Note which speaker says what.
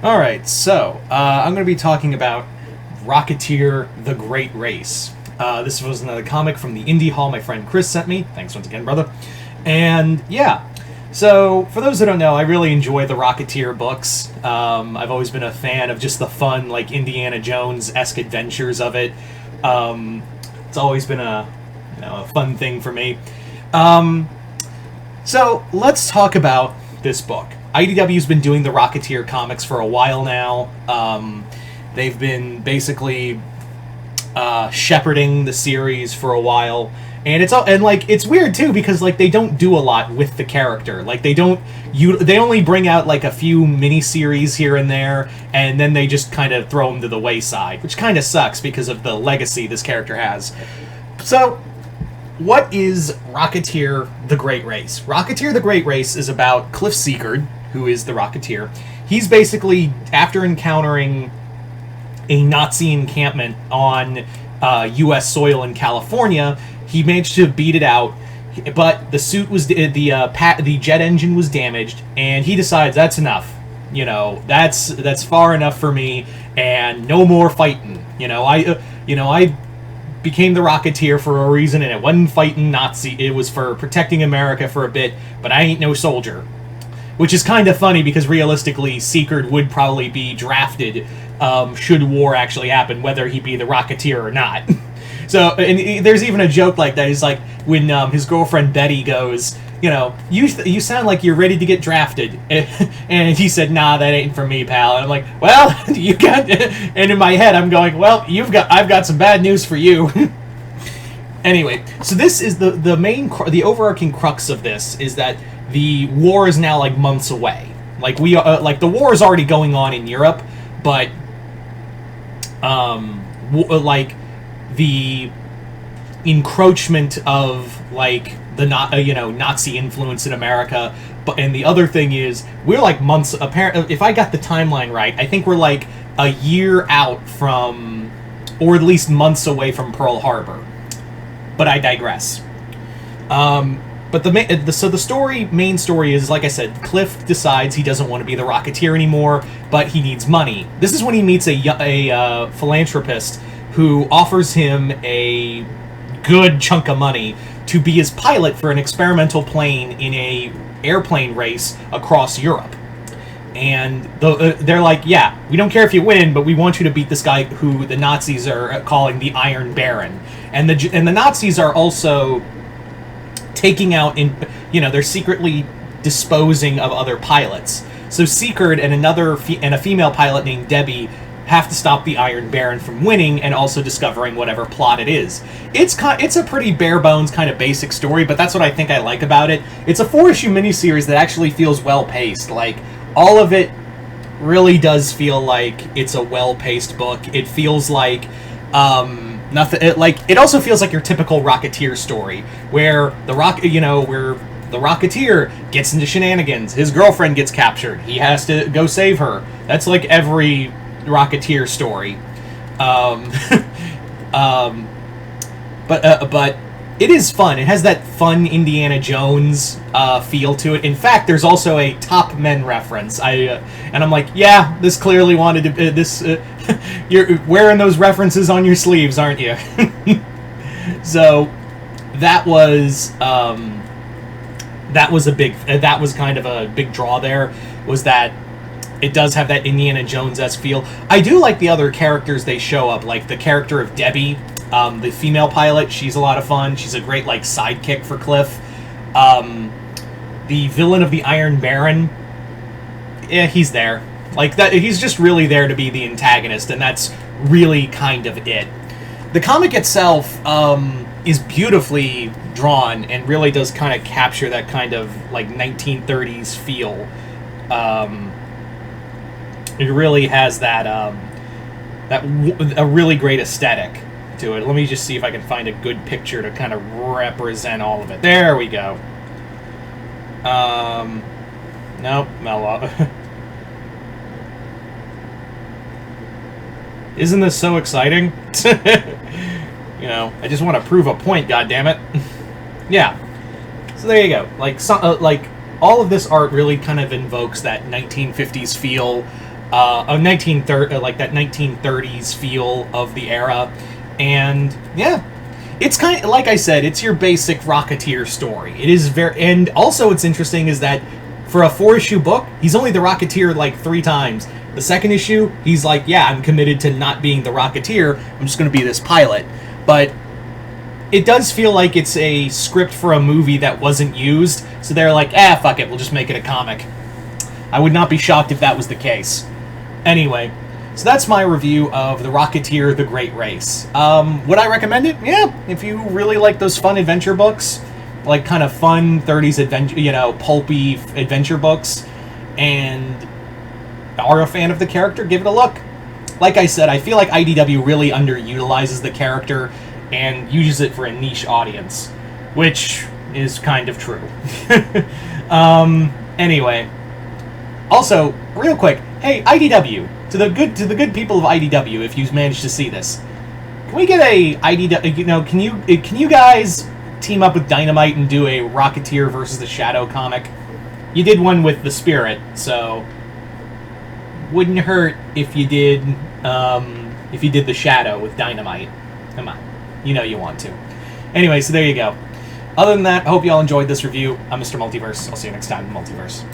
Speaker 1: Alright, so I'm going to be talking about Rocketeer The Great Race. This was another comic from the Indie Hall my friend Chris sent me. Thanks once again, brother. And yeah, so for those who don't know, I really enjoy the Rocketeer books. I've always been a fan of just the fun, like, Indiana Jones-esque adventures of it. It's always been a fun thing for me. So let's talk about this book. IDW's been doing the Rocketeer comics for a while now. They've been basically shepherding the series for a while, and it's weird too because like they don't do a lot with the character. Like they only bring out like a few miniseries here and there, and then they just kind of throw them to the wayside, which kind of sucks because of the legacy this character has. So, what is Rocketeer The Great Race? Rocketeer The Great Race is about Cliff Seekard, who is the Rocketeer. He's basically, after encountering a Nazi encampment on U.S. soil in California, he managed to beat it out, but the suit was the jet engine was damaged, and he decides that's enough. You know, that's far enough for me, and no more fighting. I became the Rocketeer for a reason, and it wasn't fighting Nazi. It was for protecting America for a bit, but I ain't no soldier. Which is kind of funny because realistically, Seekard would probably be drafted should war actually happen, whether he be the Rocketeer or not. So, and there's even a joke like that. He's like, when his girlfriend Betty goes, you sound like you're ready to get drafted. And he said, nah, that ain't for me, pal. And I'm like, well, you got... And in my head, I'm going, well, I've got some bad news for you. Anyway, so this is the overarching crux of this is that the war is now like months away. Like the war is already going on in Europe, but like the encroachment of like the Nazi influence in America. And the other thing is we're like months. Apparently, if I got the timeline right, I think we're like a year out from, or at least months away from Pearl Harbor. But I digress. But the main story is, like I said, Cliff decides he doesn't want to be the Rocketeer anymore, but he needs money. This is when he meets a philanthropist who offers him a good chunk of money to be his pilot for an experimental plane in a airplane race across Europe. And they're like, yeah, we don't care if you win, but we want you to beat this guy who the Nazis are calling the Iron Baron. And the Nazis are also taking out they're secretly disposing of other pilots. So Seekard and a female pilot named Debbie have to stop the Iron Baron from winning and also discovering whatever plot it is. It's a pretty bare bones kind of basic story, but that's what I think I like about it. It's a 4-issue miniseries that actually feels well paced. Like all of it really does feel like it's a well paced book. It feels like nothing. It also feels like your typical Rocketeer story, where the Rocketeer gets into shenanigans. His girlfriend gets captured. He has to go save her. That's like every Rocketeer story. But it is fun. It has that fun Indiana Jones feel to it. In fact, there's also a Top Men reference. And I'm like, yeah, this clearly wanted to. You're wearing those references on your sleeves, aren't you? So that was kind of a big draw. There was that it does have that Indiana Jones-esque feel. I do like the other characters they show up, like the character of Debbie. The female pilot, she's a lot of fun. She's a great, like, sidekick for Cliff. The villain of the Iron Baron, he's there. Like, that, he's just really there to be the antagonist, and that's really kind of it. The comic itself is beautifully drawn and really does kind of capture that kind of, like, 1930s feel. It really has that, a really great aesthetic to it. Let me just see if I can find a good picture to kind of represent all of it. There we go. Nope, Mellow. Isn't this so exciting? I just want to prove a point, goddammit. Yeah. So there you go. Like all of this art really kind of invokes that 1950s feel. a 1930 like that 1930s feel of the era, and yeah, it's kind of like I said, it's your basic Rocketeer story. It is very, and also what's interesting is that for a 4-issue book, he's only the Rocketeer like 3 times. The second issue, he's like, yeah, I'm committed to not being the Rocketeer. I'm just going to be this pilot. But it does feel like it's a script for a movie that wasn't used, so they're like, fuck it, we'll just make it a comic. I would not be shocked if that was the case. Anyway, so that's my review of The Rocketeer, The Great Race. Would I recommend it? Yeah, if you really like those fun adventure books, like kind of fun 30s adventure, pulpy adventure books, and are a fan of the character, give it a look. Like I said, I feel like IDW really underutilizes the character and uses it for a niche audience, which is kind of true. Anyway, also, real quick, hey, IDW, to the good people of IDW, if you've managed to see this, can we get a IDW? Can you guys team up with Dynamite and do a Rocketeer versus the Shadow comic? You did one with the Spirit, so wouldn't hurt if you did the Shadow with Dynamite. Come on. You know you want to. Anyway, so there you go. Other than that, I hope you all enjoyed this review. I'm Mr. Multiverse. I'll see you next time in Multiverse.